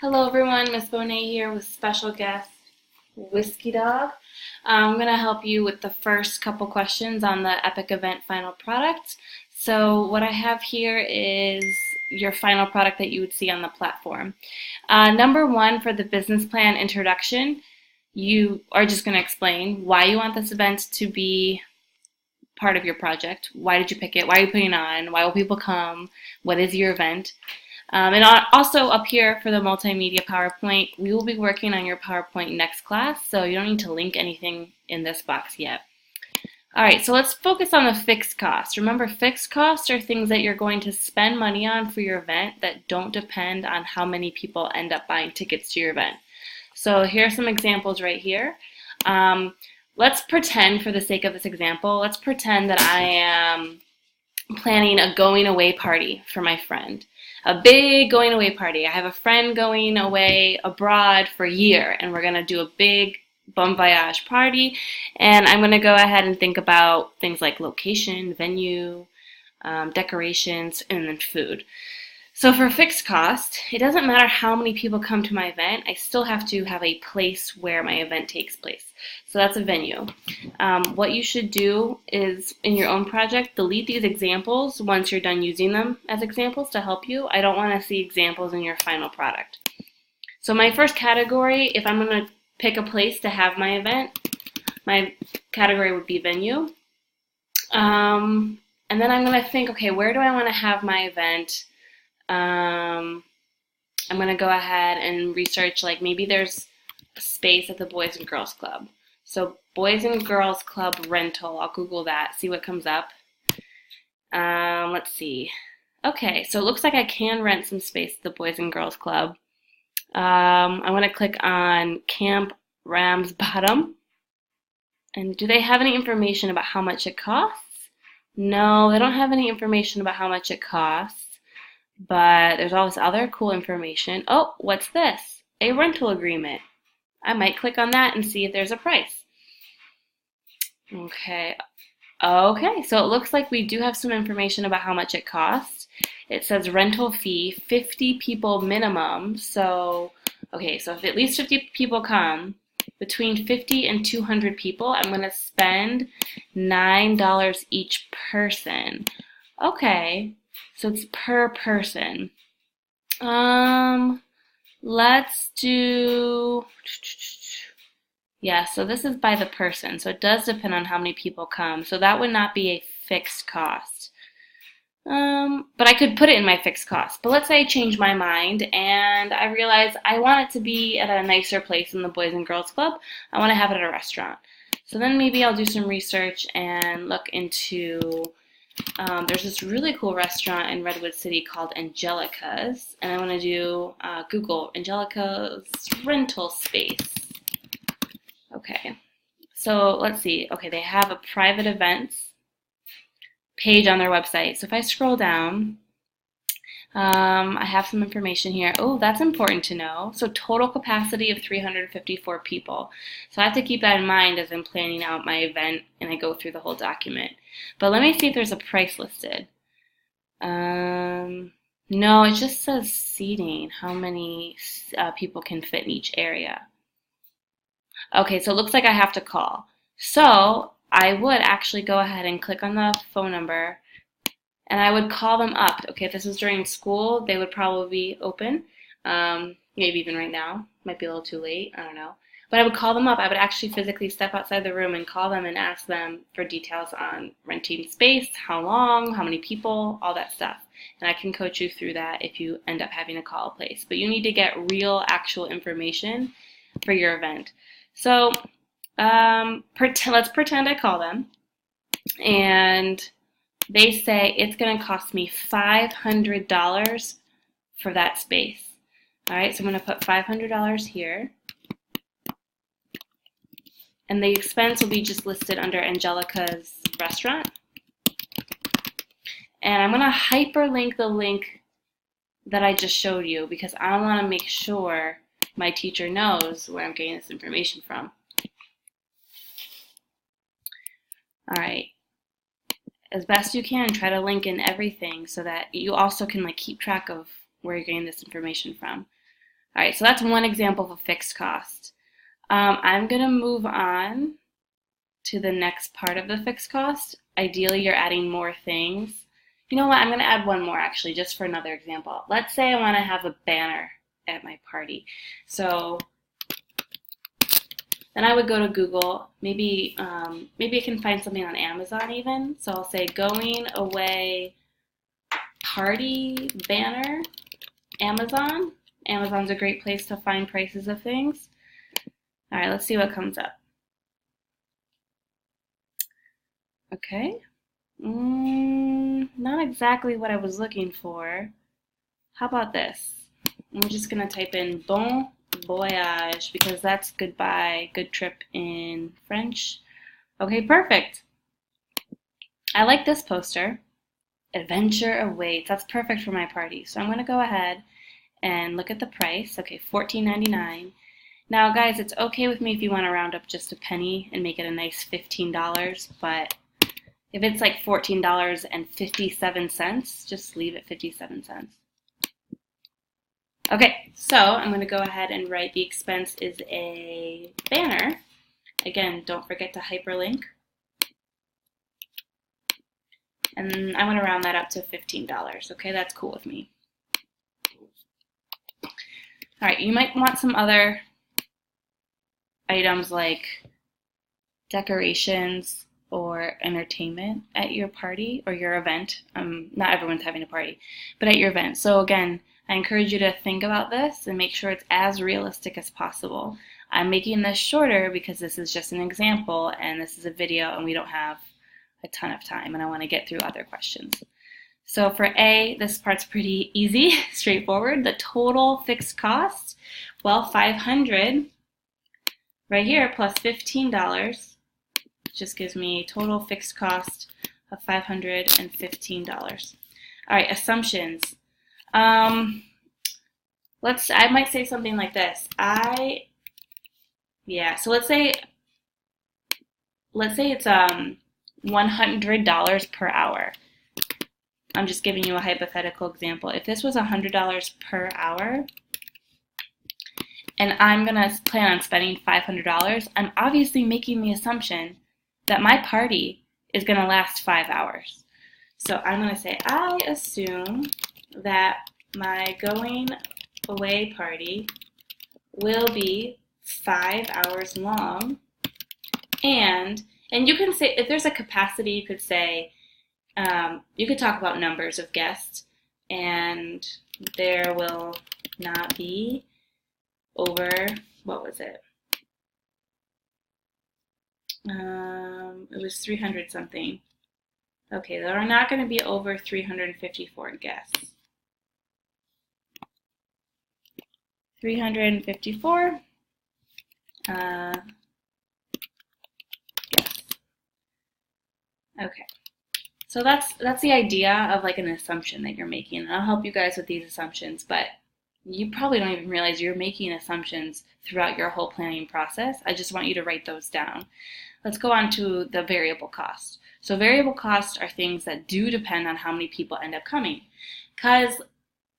Hello everyone, Miss Bonnez here with special guest Whiskey Dog. I'm going to help you with the first couple questions on the Epic Event final product. So what I have here is your final product that you would see on the platform. Number one, for the business plan introduction, you are just going to explain why you want this event to be part of your project. Why did you pick it? Why are you putting it on? Why will people come? What is your event? And also up here for the multimedia PowerPoint, we will be working on your PowerPoint next class, so you don't need to link anything in this box yet. All right, so let's focus on the fixed costs. Remember, fixed costs are things that you're going to spend money on for your event that don't depend on how many people end up buying tickets to your event. So here are some examples right here. Let's pretend, for the sake of this example, let's pretend that I am planning a going away party for my friend. A big going away party. I have a friend going away abroad for a year, and we're going to do a big bon voyage party, and I'm going to go ahead and think about things like location, venue, decorations, and then food. So for fixed cost, it doesn't matter how many people come to my event, I still have to have a place where my event takes place. So that's a venue. What you should do is, in your own project, delete these examples once you're done using them as examples to help you. I don't want to see examples in your final product. So my first category, if I'm going to pick a place to have my event, my category would be venue. And then I'm going to think, okay, where do I want to have my event? I'm going to go ahead and research, like maybe there's a space at the Boys and Girls Club. So Boys and Girls Club rental, I'll Google that, see what comes up. Let's see. Okay, so it looks like I can rent some space at the Boys and Girls Club. I want to click on Camp Ramsbottom. And do they have any information about how much it costs? No, they don't have any information about how much it costs. But there's all this other cool information. Oh, what's this? A rental agreement. I might click on that and see if there's a price. Okay, so it looks like we do have some information about how much it costs. It says rental fee, 50 people minimum. So if at least 50 people come, between 50 and 200 people, I'm going to spend $9 each person. Okay. So it's per person. Let's do, yeah, so this is by the person. So it does depend on how many people come. So that would not be a fixed cost. But I could put it in my fixed cost. But let's say I change my mind and I realize I want it to be at a nicer place than the Boys and Girls Club. I want to have it at a restaurant. So then maybe I'll do some research and look into there's this really cool restaurant in Redwood City called Angelica's, and I want to do Google Angelica's rental space. Okay, so let's see. Okay, they have a private events page on their website. So if I scroll down, I have some information here. Oh, that's important to know. So total capacity of 354 people. So I have to keep that in mind as I'm planning out my event and I go through the whole document. But let me see if there's a price listed. No, it just says seating, how many people can fit in each area. Okay, so it looks like I have to call. So I would actually go ahead and click on the phone number and I would call them up. Okay, if this was during school, they would probably be open. Maybe even right now. Might be a little too late. I don't know. But I would call them up. I would actually physically step outside the room and call them and ask them for details on renting space, how long, how many people, all that stuff. And I can coach you through that if you end up having to call a place. But you need to get real, actual information for your event. So let's pretend I call them. And they say it's going to cost me $500 for that space. All right, so I'm going to put $500 here. And the expense will be just listed under Angelica's restaurant. And I'm going to hyperlink the link that I just showed you because I want to make sure my teacher knows where I'm getting this information from. All right. As best you can, try to link in everything so that you also can keep track of where you're getting this information from. All right, so that's one example of a fixed cost. I'm going to move on to the next part of the fixed cost. Ideally, you're adding more things. You know what? I'm going to add one more actually, just for another example. Let's say I want to have a banner at my party. So then I would go to Google. Maybe I can find something on Amazon even. So I'll say going away party banner, Amazon. Amazon's a great place to find prices of things. All right, let's see what comes up. Okay. Not exactly what I was looking for. How about this? I'm just going to type in bon voyage because that's goodbye, good trip in French. Okay, perfect. I like this poster. Adventure awaits. That's perfect for my party. So I'm going to go ahead and look at the price. Okay, $14.99. Now, guys, it's okay with me if you want to round up just a penny and make it a nice $15, but if it's like $14.57, just leave it 57 cents. Okay, so I'm going to go ahead and write the expense is a banner. Again, don't forget to hyperlink. And I'm going to round that up to $15. Okay, that's cool with me. All right, you might want some other items like decorations or entertainment at your party or your event. Not everyone's having a party, but at your event. So again, I encourage you to think about this and make sure it's as realistic as possible. I'm making this shorter because this is just an example and this is a video and we don't have a ton of time and I want to get through other questions. So for A, this part's pretty easy, straightforward. The total fixed cost, well, $500 right here plus $15 just gives me a total fixed cost of $515. All right, assumptions. I might say something like this. So let's say it's $100 per hour. I'm just giving you a hypothetical example. If this was $100 per hour, and I'm gonna plan on spending $500, I'm obviously making the assumption that my party is gonna last 5 hours. So I'm gonna say, I assume that my going away party will be 5 hours long, and you can say, if there's a capacity, you could say, you could talk about numbers of guests, and there will not be over, what was it? It was 300 something. Okay, there are not going to be over 354 guests. 354 guests. Okay. So that's the idea of like an assumption that you're making. And I'll help you guys with these assumptions, but you probably don't even realize you're making assumptions throughout your whole planning process. I just want you to write those down. Let's go on to the variable cost. So variable costs are things that do depend on how many people end up coming. Because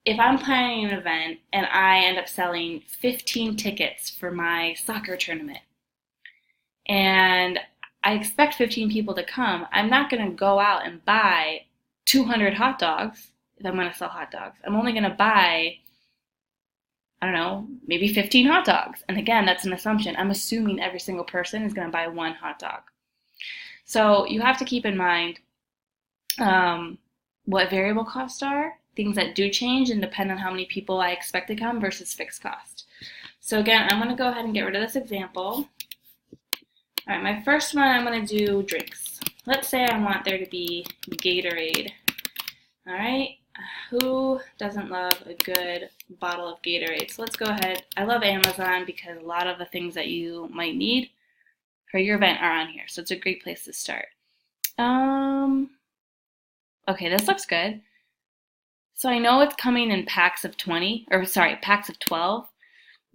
if I'm planning an event and I end up selling 15 tickets for my soccer tournament, and I expect 15 people to come, I'm not going to go out and buy 200 hot dogs if I'm going to sell hot dogs. I'm only going to buy, I don't know, maybe 15 hot dogs. And again, that's an assumption. I'm assuming every single person is going to buy one hot dog. So you have to keep in mind what variable costs are, things that do change and depend on how many people I expect to come versus fixed cost. So again, I'm going to go ahead and get rid of this example. All right, my first one, I'm going to do drinks. Let's say I want there to be Gatorade. All right, who doesn't love a good bottle of Gatorade? So let's go ahead. I love Amazon because a lot of the things that you might need for your event are on here. So it's a great place to start. Okay, this looks good. So I know it's coming in packs of 12.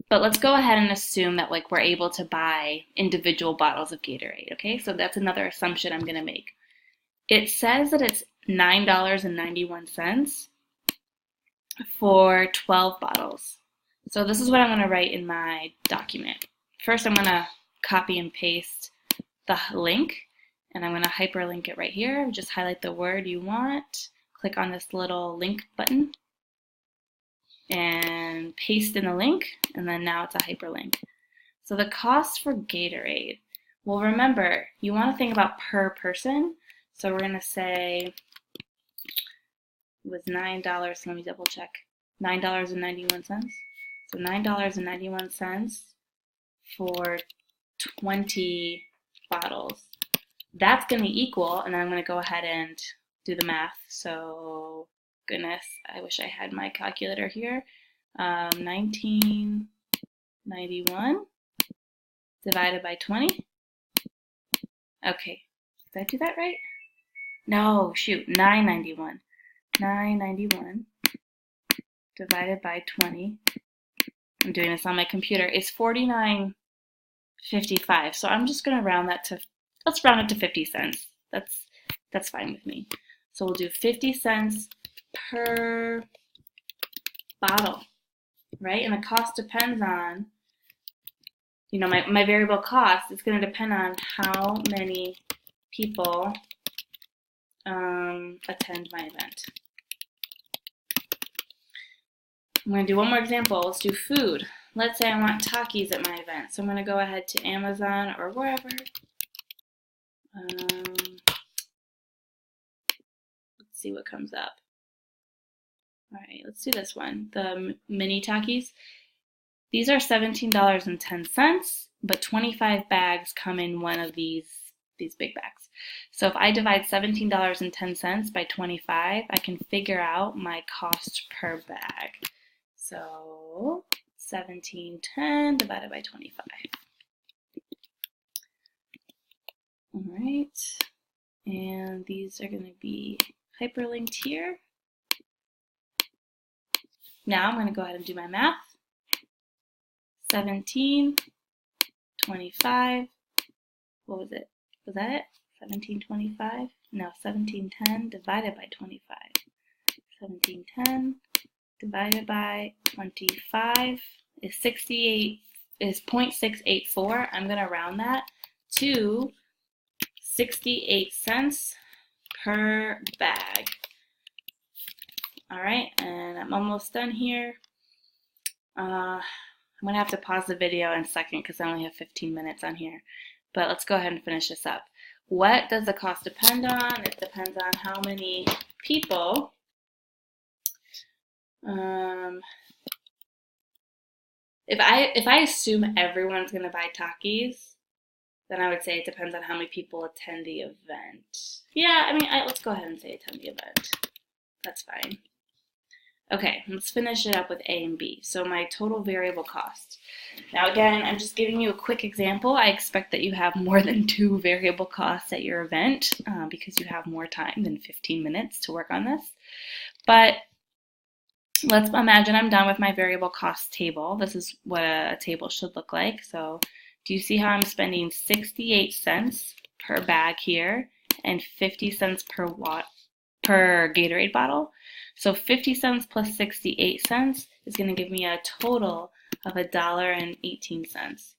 But let's go ahead and assume that like we're able to buy individual bottles of Gatorade, okay? So that's another assumption I'm going to make. It says that it's $9.91 for 12 bottles. So this is what I'm going to write in my document. First, I'm going to copy and paste the link, and I'm going to hyperlink it right here. Just highlight the word you want, click on this little link button, and paste in the link, and then now it's a hyperlink. So the cost for Gatorade, well, remember, you want to think about per person. So we're going to say it was $9. Let me double check. $9.91. So $9.91 for 20 bottles. That's going to equal, and then I'm going to go ahead and do the math. So, goodness, I wish I had my calculator here. 1991 divided by 20. Okay, did I do that right? No, shoot, 991. 991 divided by 20. I'm doing this on my computer. Is 49.55. So I'm just going to round that to, let's round it to 50 cents. That's fine with me. So we'll do 50 cents per bottle, right? And the cost depends on, you know, my variable cost is going to depend on how many people attend my event. I'm going to do one more example. Let's do food. Let's say I want Takis at my event. So I'm going to go ahead to Amazon or wherever. Let's see what comes up. All right, let's do this one. The mini Takis. These are $17.10, but 25 bags come in one of these big bags. So if I divide $17.10 by 25, I can figure out my cost per bag. So $17.10 divided by 25. All right, and these are going to be hyperlinked here. Now I'm going to go ahead and do my math. 17.25. What was it? Was that it? 17.25? No, 17.10 divided by 25. 17.10 divided by 25 is 0.684. I'm going to round that to 68 cents per bag. All right, and I'm almost done here. I'm going to have to pause the video in a second because I only have 15 minutes on here. But let's go ahead and finish this up. What does the cost depend on? It depends on how many people if I assume everyone's going to buy Takis, then I would say it depends on how many people attend the event. Yeah, I mean, let's go ahead and say attend the event. That's fine. Okay, let's finish it up with A and B. So my total variable cost. Now again, I'm just giving you a quick example. I expect that you have more than 2 variable costs at your event because you have more time than 15 minutes to work on this. But let's imagine I'm done with my variable cost table. This is what a table should look like. So do you see how I'm spending 68 cents per bag here and 50 cents per Gatorade bottle? So 50 cents plus 68 cents is going to give me a total of $1.18.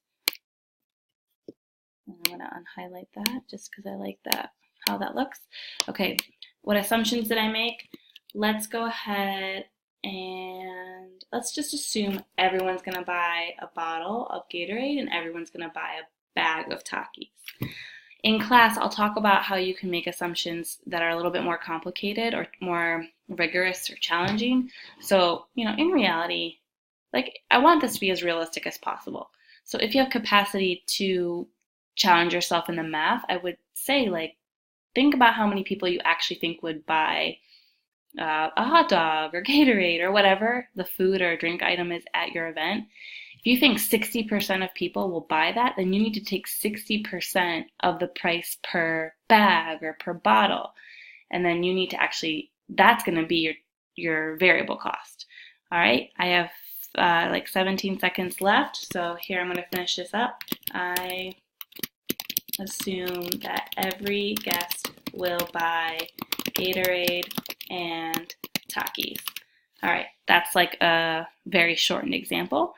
I'm going to unhighlight that just because I like that, how that looks. Okay, what assumptions did I make? Let's go ahead and let's just assume everyone's going to buy a bottle of Gatorade and everyone's going to buy a bag of Takis. In class, I'll talk about how you can make assumptions that are a little bit more complicated or more rigorous or challenging. So, you know, in reality, like, I want this to be as realistic as possible. So if you have capacity to challenge yourself in the math, I would say, like, think about how many people you actually think would buy a hot dog or Gatorade or whatever the food or drink item is at your event. If you think 60% of people will buy that, then you need to take 60% of the price per bag or per bottle. And then you need to actually, that's going to be your variable cost. All right, I have like 17 seconds left. So here I'm going to finish this up. I assume that every guest will buy Gatorade and Takis. All right, that's like a very shortened example.